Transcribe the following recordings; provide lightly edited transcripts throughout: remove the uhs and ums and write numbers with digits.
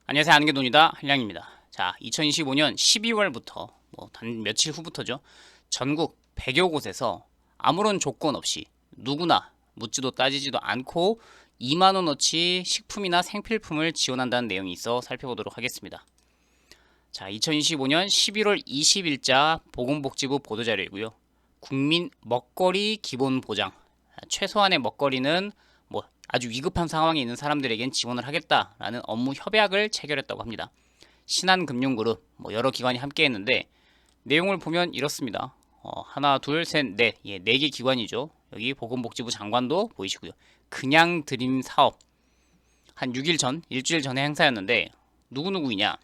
안녕하세요. 아는 게 돈이다. 한량입니다. 자, 2025년 12월부터 단 며칠 후부터죠. 전국 100여 곳에서 아무런 조건 없이 누구나 묻지도 따지지도 않고 2만 원어치 식품이나 생필품을 지원한다는 내용이 있어 살펴보도록 하겠습니다. 자, 2025년 11월 20일자 보건복지부 보도자료이고요. 국민 먹거리 기본 보장. 최소한의 먹거리는 아주 위급한 상황에 있는 사람들에겐 지원을 하겠다라는 업무 협약을 체결했다고 합니다. 신한금융그룹 여러 기관이 함께 했는데 내용을 보면 이렇습니다. 하나, 둘, 셋, 넷. 네 개 기관이죠. 여기 보건복지부 장관도 보이시고요. 그냥 드림 사업. 한 6일 전, 일주일 전에 행사였는데 누구누구이냐?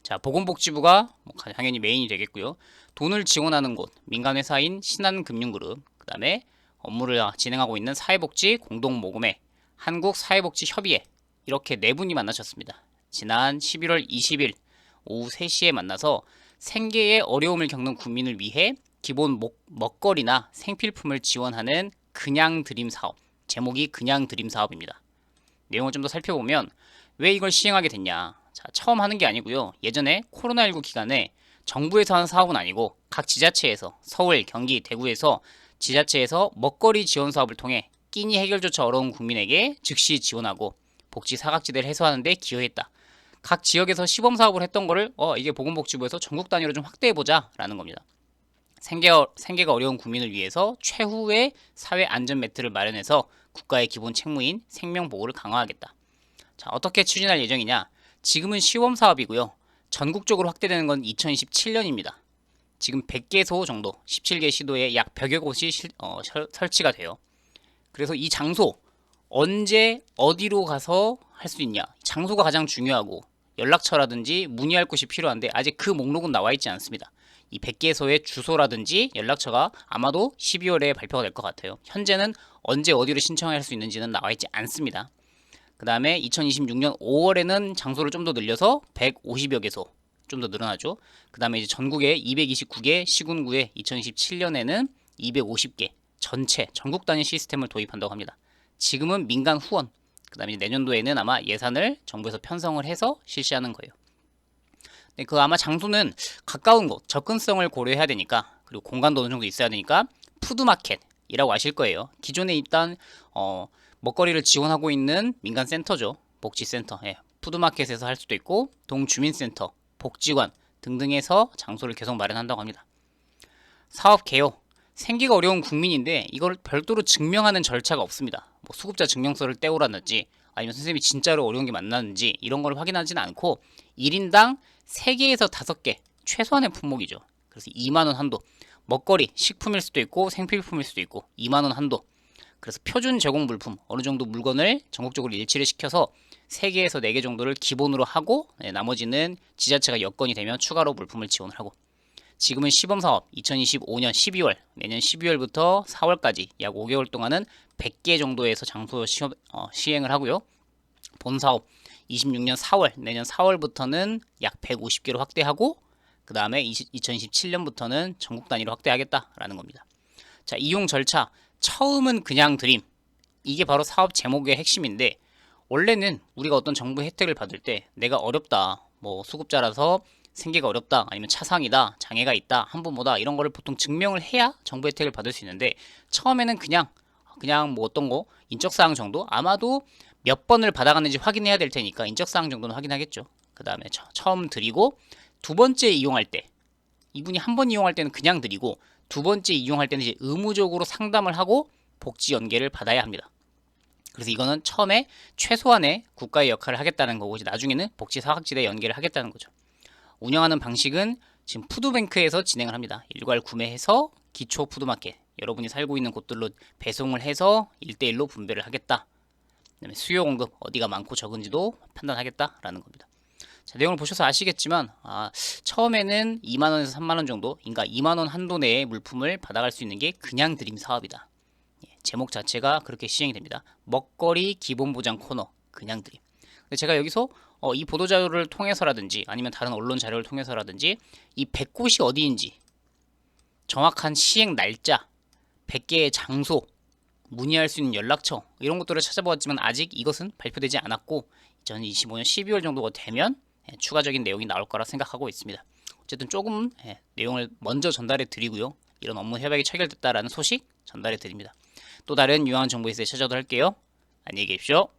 자, 보건복지부가 당연히 메인이 되겠고요. 돈을 지원하는 곳, 민간회사인 신한금융그룹, 그 다음에 업무를 진행하고 있는 사회복지 공동모금회, 한국사회복지협의회, 이렇게 네 분이 만나셨습니다. 지난 11월 20일 오후 3시에 만나서 생계에 어려움을 겪는 국민을 위해 기본 먹거리나 생필품을 지원하는 그냥 드림 사업, 제목이 그냥 드림 사업입니다. 내용을 좀 더 살펴보면 왜 이걸 시행하게 됐냐? 자, 처음 하는 게 아니고요. 예전에 코로나19 기간에 정부에서 하는 사업은 아니고 각 지자체에서 서울, 경기, 대구에서 지자체에서 먹거리 지원 사업을 통해 끼니 해결조차 어려운 국민에게 즉시 지원하고 복지 사각지대를 해소하는 데 기여했다. 각 지역에서 시범 사업을 했던 거를 이게 보건복지부에서 전국 단위로 좀 확대해보자 라는 겁니다. 생계가 어려운 국민을 위해서 최후의 사회 안전 매트를 마련해서 국가의 기본 책무인 생명보호를 강화하겠다. 자, 어떻게 추진할 예정이냐? 지금은 시범 사업이고요. 전국적으로 확대되는 건 2027년입니다. 지금 100개소 정도, 17개 시도에 약 100여 곳이 설치가 돼요. 그래서 이 장소, 언제 어디로 가서 할 수 있냐? 장소가 가장 중요하고 연락처라든지 문의할 곳이 필요한데 아직 그 목록은 나와 있지 않습니다. 이 100개소의 주소라든지 연락처가 아마도 12월에 발표가 될 것 같아요. 현재는 언제 어디로 신청할 수 있는지는 나와 있지 않습니다. 그 다음에 2026년 5월에는 장소를 좀 더 늘려서 150여 개소 좀 더 늘어나죠. 그 다음에 이제 전국에 229개 시군구에 2027년에는 250개 전체 전국 단위 시스템을 도입한다고 합니다. 지금은 민간 후원, 그 다음에 내년도에는 아마 예산을 정부에서 편성을 해서 실시하는 거예요. 근데 그 아마 장소는 가까운 곳, 접근성을 고려해야 되니까, 그리고 공간도 어느 정도 있어야 되니까 푸드마켓이라고 아실 거예요. 기존에 일단 먹거리를 지원하고 있는 민간 센터죠. 복지센터, 푸드마켓에서 할 수도 있고 동주민센터, 복지관 등등에서 장소를 계속 마련한다고 합니다. 사업 개요. 생기가 어려운 국민인데 이걸 별도로 증명하는 절차가 없습니다. 수급자 증명서를 떼오라든지 아니면 선생님이 진짜로 어려운 게 맞나는지 이런 걸 확인하지는 않고 1인당 3개에서 5개 최소한의 품목이죠. 그래서 2만 원 한도. 먹거리, 식품일 수도 있고 생필품일 수도 있고 2만 원 한도. 그래서 표준 제공 물품 어느 정도 물건을 전국적으로 일치를 시켜서 3개에서 4개 정도를 기본으로 하고 나머지는 지자체가 여건이 되면 추가로 물품을 지원을 하고, 지금은 시범사업 2025년 12월 내년 12월부터 4월까지 약 5개월 동안은 100개 정도에서 장소 시행을 하고요. 본사업 26년 4월 내년 4월부터는 약 150개로 확대하고 그 다음에 2027년부터는 전국 단위로 확대하겠다라는 겁니다. 자, 이용 절차 처음은 그냥 드림, 이게 바로 사업 제목의 핵심인데 원래는 우리가 어떤 정부 혜택을 받을 때 내가 어렵다, 수급자라서 생계가 어렵다, 아니면 차상이다, 장애가 있다, 한부모다 이런 거를 보통 증명을 해야 정부 혜택을 받을 수 있는데 처음에는 그냥 어떤 거 인적사항 정도, 아마도 몇 번을 받아갔는지 확인해야 될 테니까 인적사항 정도는 확인하겠죠. 그 다음에 처음 드리고 두 번째 이용할 때, 이분이 한 번 이용할 때는 그냥 드리고 두 번째 이용할 때는 이제 의무적으로 상담을 하고 복지 연계를 받아야 합니다. 그래서 이거는 처음에 최소한의 국가의 역할을 하겠다는 거고 이제 나중에는 복지 사각지대 연계를 하겠다는 거죠. 운영하는 방식은 지금 푸드뱅크에서 진행을 합니다. 일괄 구매해서 기초 푸드마켓, 여러분이 살고 있는 곳들로 배송을 해서 1대1로 분배를 하겠다. 그다음에 수요 공급 어디가 많고 적은지도 판단하겠다라는 겁니다. 자, 내용을 보셔서 아시겠지만 처음에는 2만원에서 3만원 정도, 그러니까 2만원 한도 내에 물품을 받아갈 수 있는 게 그냥 드림 사업이다. 제목 자체가 그렇게 시행이 됩니다. 먹거리 기본보장 코너 그냥 드림. 근데 제가 여기서 이 보도자료를 통해서라든지 아니면 다른 언론 자료를 통해서라든지 이 100곳이 어디인지 정확한 시행 날짜, 100개의 장소 문의할 수 있는 연락처 이런 것들을 찾아보았지만 아직 이것은 발표되지 않았고 2025년 12월 정도가 되면 추가적인 내용이 나올 거라 생각하고 있습니다. 어쨌든 조금 내용을 먼저 전달해 드리고요. 이런 업무 협약이 체결됐다라는 소식 전달해 드립니다. 또 다른 유용한 정보 있을 때 찾아오도록 할게요. 안녕히 계십시오.